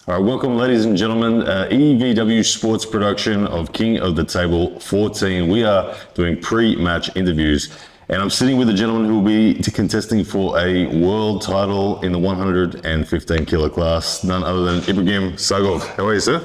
All right, welcome, ladies and gentlemen. EVW Sports production of King of the Table 14. We are doing pre-match interviews, and I'm sitting with a gentleman who will be contesting for a world title in the 115 kilo class, none other than Ibragim Sagov. How are you, sir?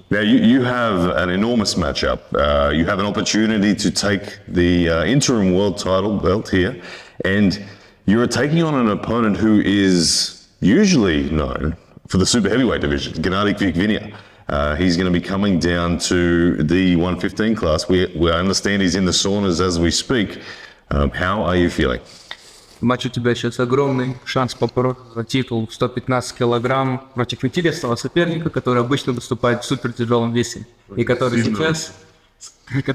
Now, you have an enormous matchup. You have an opportunity to take the interim world title belt here, and you're taking on an opponent who is usually known for the super heavyweight division, Gennady. He's going to be coming down to the 115 class. We understand he's in the saunas as we speak. How are you feeling? Матч у тебя сейчас огромный, шанс побороться за титул 115 килограмм против интересного соперника, который обычно выступает в супер тяжелом весе, и который сейчас,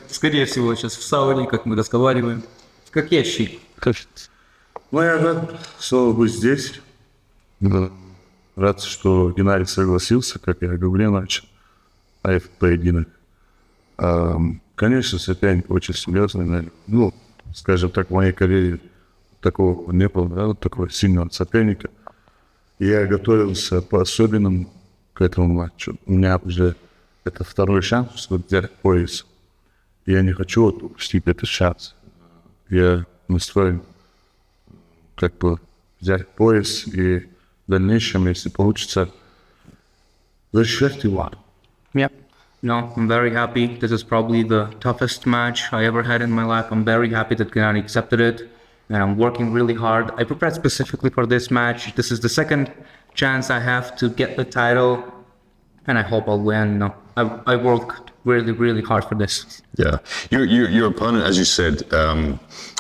скорее всего, сейчас в сауне, как мы разговариваем. Как я ощущаю? Ну, я рад снова быть здесь. Рад, что Геннадий согласился, как я говорил, начал поединок. Конечно, соперник очень серьезный, наверное. Ну, скажем так, в моей карьере такого не было, да, вот такого сильного соперника. Я готовился по-особенному к этому матчу. У меня уже это второй шанс, чтобы взять пояс. Я не хочу вот упустить этот шанс. Я настроен как бы взять пояс и в дальнейшем, если получится, защищать его. Yeah. No, I'm very happy. This is probably the toughest match I ever had in my life. I'm very happy that Gennady accepted it. And I'm working really hard. I prepared specifically for this match. This is the second chance I have to get the title, and I hope I'll win. No, I worked really, really hard for this. Yeah, your opponent, as you said,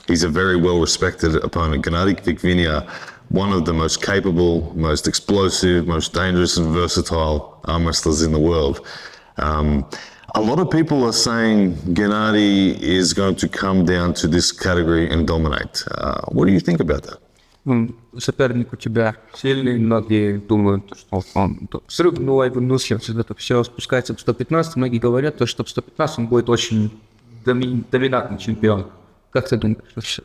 he's a very well-respected opponent. Gennady, one of the most capable, most explosive, most dangerous and versatile arm wrestlers in the world. A lot of people are saying Gennady is going to come down to this category and dominate. What do you think about that? Соперник у тебя сильный, многие думают, что он срывной, выносливый, это все спускается в 115. Многие говорят, что в 115 он будет очень доминантный чемпион. Как ты думаешь?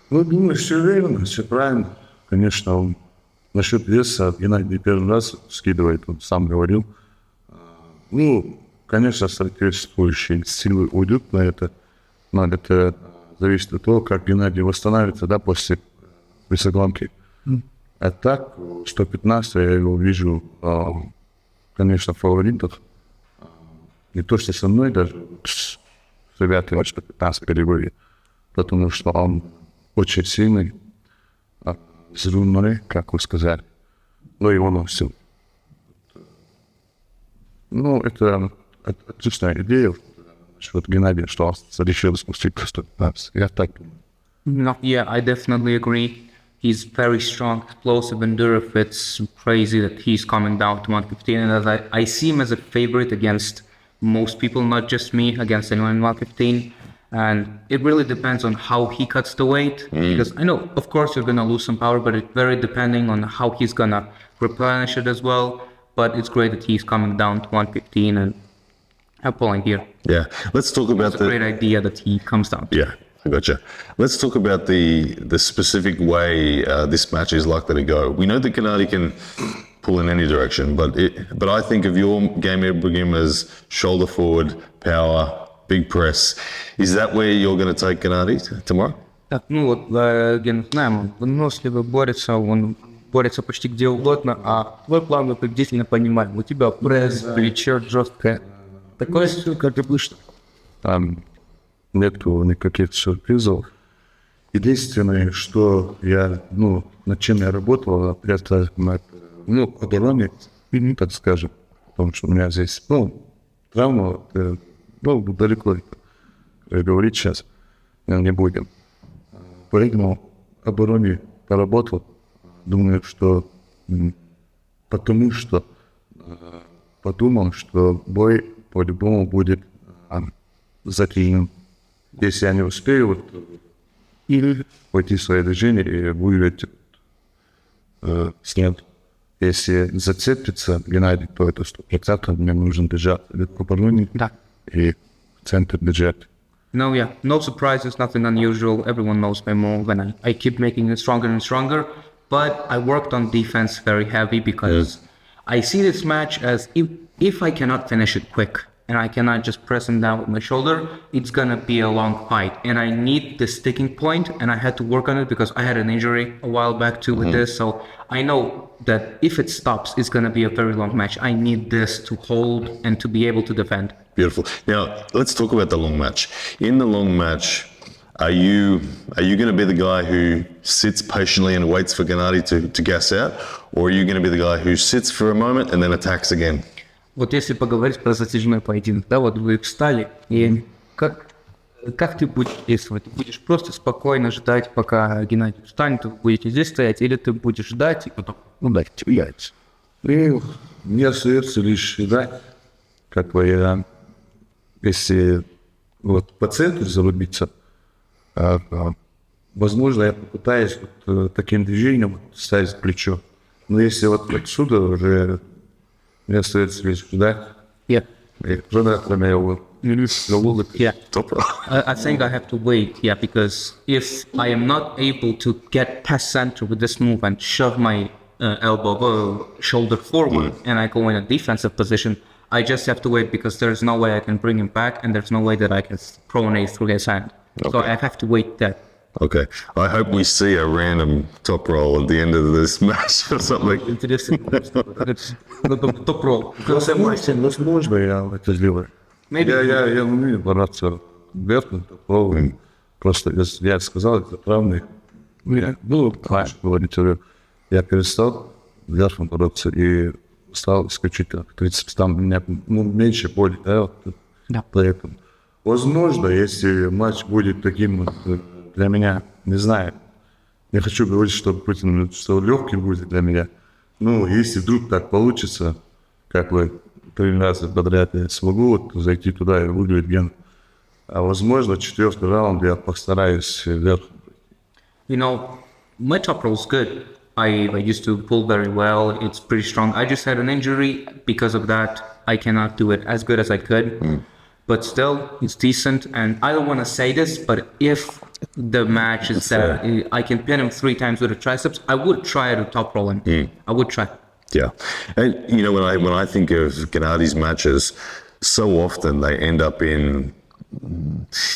Ну, думаю, все верно, все правильно. Конечно, он насчет веса Геннадий первый раз скидывает, он сам говорил. Ну, конечно, соответствующие силы уйдут на это, но это зависит от того, как Геннадий восстановится, да, после весогонки. А так, 115 я его вижу, конечно, фаворитов. Не то, что со мной, даже с ребятами 115 категории, потому что он очень сильный, взрывной, как вы сказали, но его носил. Ну, это отличная идея, что Геннадий, что он решил спустить по 115. Я так думаю. No, yeah, I definitely agree. He's very strong, explosive, endurance. It's crazy that he's coming down to 115, and as I see him as a favorite against most people, not just me, against anyone in 115. And it really depends on how he cuts the weight, because I know, of course, you're gonna lose some power, but it's very depending on how he's gonna replenish it as well. But it's great that he's coming down to 115 and I'm pulling here. Yeah, let's talk about It's a great idea that he comes down. Yeah, I gotcha. Let's talk about the specific way this match is likely to go. We know that Gennady can pull in any direction, but I think of your game, Ibragim, as shoulder forward, power, big press. Is that where you're going to take Gennady tomorrow? Так, ну вот, Ген, знаем, он выносливый, борется, он борется почти где угодно, а твой план мы приблизительно понимаем. У тебя пресс, плечо жесткое. Такое, как ты будешь. Там нету никаких сюрпризов. Единственное, что я, над чем я работал, это обороне, так скажем. Потому что у меня здесь, травма, далеко говорить сейчас не будем. Поэтому обороне поработал. Думаю, что потому что подумал, что бой по-любому будет затеян. Если я не успею, или пойти в свое движение и выиграть снег. Если зацепится Геннадий, то это 100%. Мне нужно бежать к обороне и в центр бежать. No, yeah, no surprises, nothing unusual. Everyone knows my move, and I keep making it stronger and stronger. but I worked on defense very heavy because I see this match as if I cannot finish it quick and I cannot just press him down with my shoulder, it's gonna be a long fight. And I need the sticking point, and I had to work on it because I had an injury a while back too with this. So I know that if it stops, it's gonna be a very long match. I need this to hold and to be able to defend. Beautiful. Now, let's talk about the long match. In the long match, are you going to be the guy who sits patiently and waits for Gennady to gas out, or are you going to be the guy who sits for a moment and then attacks again? Вот если поговорить про затяжной поединок, да, вот вы встали, и как ты будешь действовать? Ты будешь просто спокойно ждать, пока Геннадий встанет, вы будете здесь стоять, или ты будешь ждать и потом ударить в яйца? И мне остается лишь ждать, как бы я, если вот по центру зарубиться, возможно, я попытаюсь вот таким движением ставить плечо. Но если вот отсюда уже мне остается лишь ждать, Yeah. и ждать, когда я его Yeah. I think I have to wait, yeah, because if I am not able to get past center with this move and shove my shoulder forward and I go in a defensive position, I just have to wait because there's no way I can bring him back and there's no way that I can pronate through his hand. So I have to wait that. Okay. I hope we see a random top roll at the end of this match or something. Интересно. Топ-ролл. Возможно, я это сделаю. Я умею бороться верхом, правым. Просто я сказал, это правильно. Конечно, говорить, я перестал верхом бороться и стал исключительно 30, там у меня меньше боли, да. Поэтому, возможно, если матч будет таким для меня, не знаю, я хочу говорить, что легкий будет для меня. Ну, если вдруг так получится, как бы 3 раза подряд я смогу вот зайти туда и выиграть ген. А возможно, 4-й раунд я постараюсь вверх. You know, my top roll is good. I used to pull very well. It's pretty strong. I just had an injury. Because of that, I cannot do it as good as I could. But still, it's decent. And I don't want to say this, but if the match is that I can pin him 3 times with the triceps, I would try to top roll him. I would try. Yeah. And, you know, when I think of Gennady's matches, so often they end up in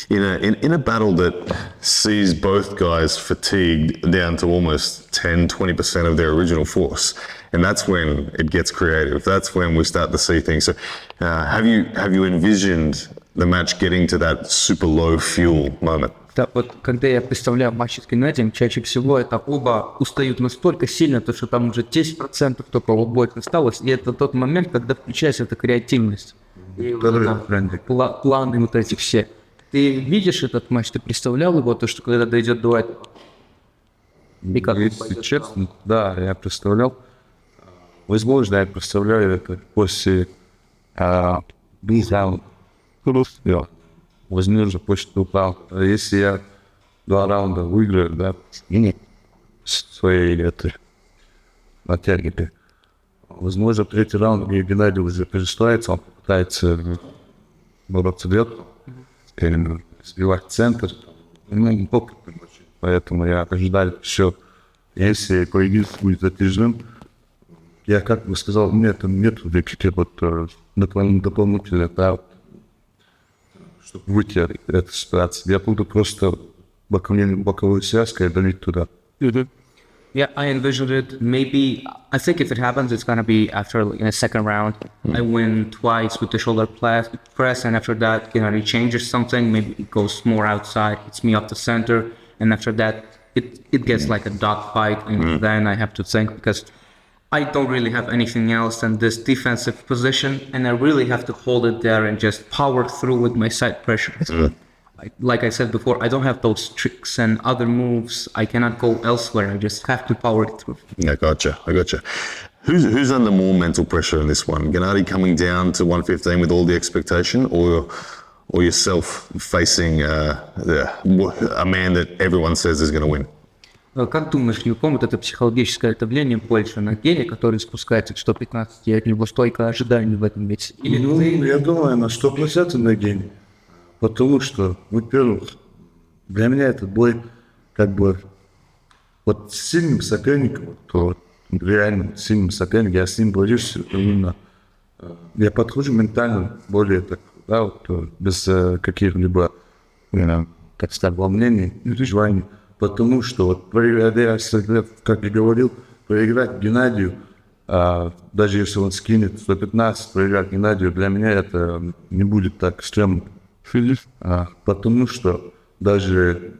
a battle that sees both guys fatigued down to almost 10-20% of their original force, and that's when it gets creative. That's when we start to see things. So have you envisioned the match getting to that super low fuel moment? Да, вот когда я представляю матчи с Геннадием, чаще всего это оба устают настолько сильно, то что там уже 10% только у обоих осталось, и это тот момент, когда включается эта креативность. И планы вот эти все. Ты видишь этот матч, ты представлял его, то что когда дойдет до этого? Если честно, да, я представлял. Возможно, я представляю это после возможно, после упал. Если я 2 раунда выиграю, да, своей этой натягивай. Возможно, 3-й раунд мне Геннадий уже перестроится, он попытается бороться вверх, сбивать центр. Поэтому я ожидаю все. Если поединок будет затяжным, я, как бы сказал, нет каких-то вот дополнительных прав, чтобы выйти от этой ситуации. Я буду просто боковой связкой давить туда. Yeah, I envisioned it. Maybe, I think if it happens, it's going to be after in a second round. I win twice with the shoulder press, and after that, he changes something. Maybe it goes more outside, hits me off the center, and after that, it gets like a dog fight, and then I have to think, because I don't really have anything else than this defensive position, and I really have to hold it there and just power through with my side pressure. Like I said before, I don't have those tricks and other moves. I cannot go elsewhere. I just have to power it through. I gotcha. Who's under more mental pressure in this one? Gennady coming down to 115 with all the expectation, or yourself facing a man that everyone says is going to win? Как думаешь, Ньюком, вот это психологическое давление больше на Гене, который спускается к 115, и от него столько ожиданий в этом весе? Я думаю, на 100% на Гене. Потому что, во-первых, для меня этот бой как бы вот с сильным соперником, то реально сильным соперником, я с ним борюсь именно, я подхожу ментально более так, да, вот, без каких-либо, так сказать, волнений, переживаний, потому что вот проиграть, как я говорил, проиграть Геннадию, даже если он скинет 115, проиграть Геннадию, для меня это не будет так стрёмно. Потому что даже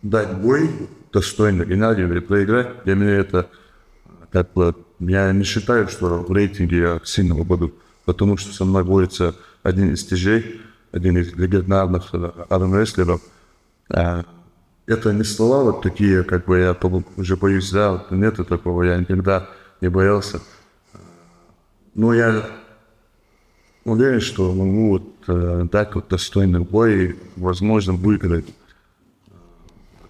дать бой достойно Геннадию или проиграть, для меня это как бы, я не считаю, что в рейтинге я сильно упаду, потому что со мной борется один из тяжей, один из легендарных армрестлеров. Это не слова вот такие, как бы я уже боюсь, да, вот нету такого, я никогда не боялся. Но я уверен, что могу вот дать вот достойный бой и, возможно, выиграть.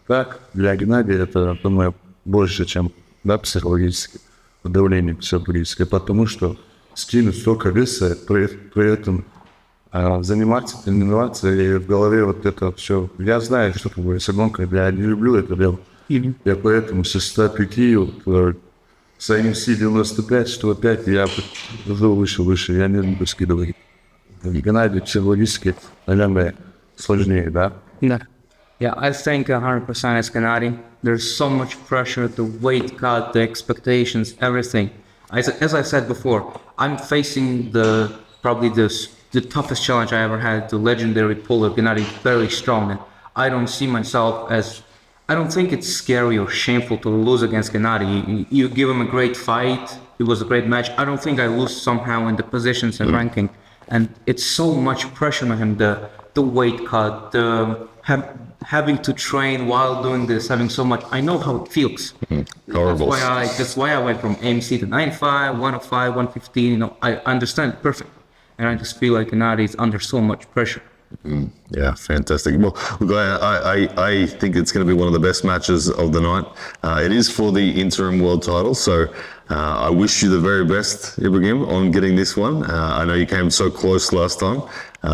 Так, для Геннадия это, думаю, больше, чем, да, психологически, давление психологическое, потому что скинуть столько веса, при этом заниматься, тренироваться, и в голове вот это все. Я знаю, что такое гонка, я не люблю это дело. Я поэтому со 105 вот, своим C95, 105, я уже выше, я не люблю скидывать. Геннадий психологически, наверное, сложнее, да? Yeah. Yeah, I think 100% is Gennady. There's so much pressure, the weight cut, the expectations, everything. As I said before, I'm facing probably the toughest challenge I ever had, the legendary puller Gennady, very strong. And I don't see myself as, I don't think it's scary or shameful to lose against Gennady. You give him a great fight, it was a great match. I don't think I lose somehow in the positions and ranking. And it's so much pressure on him, the weight cut, having to train while doing this, having so much. I know how it feels. Horrible. That's why I went from AMC to 95, 105, 115. You know, I understand it perfect, and I just feel like Gennady is under so much pressure. Yeah, fantastic. Well, look, I think it's going to be one of the best matches of the night. It is for the interim world title, so I wish you the very best, Ibragim, on getting this one. I know you came so close last time,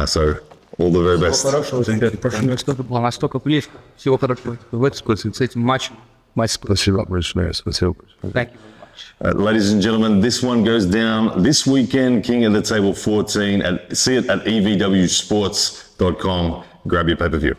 so all the very best. Хорошо, ребята, прошу, настолько было настолько близко. Всего хорошего с этим матчем. Спасибо большое, спасибо. Thank you very much. Ladies and gentlemen, this one goes down this weekend, King of the Table 14. See it at eastvswest.com. Grab your pay-per-view.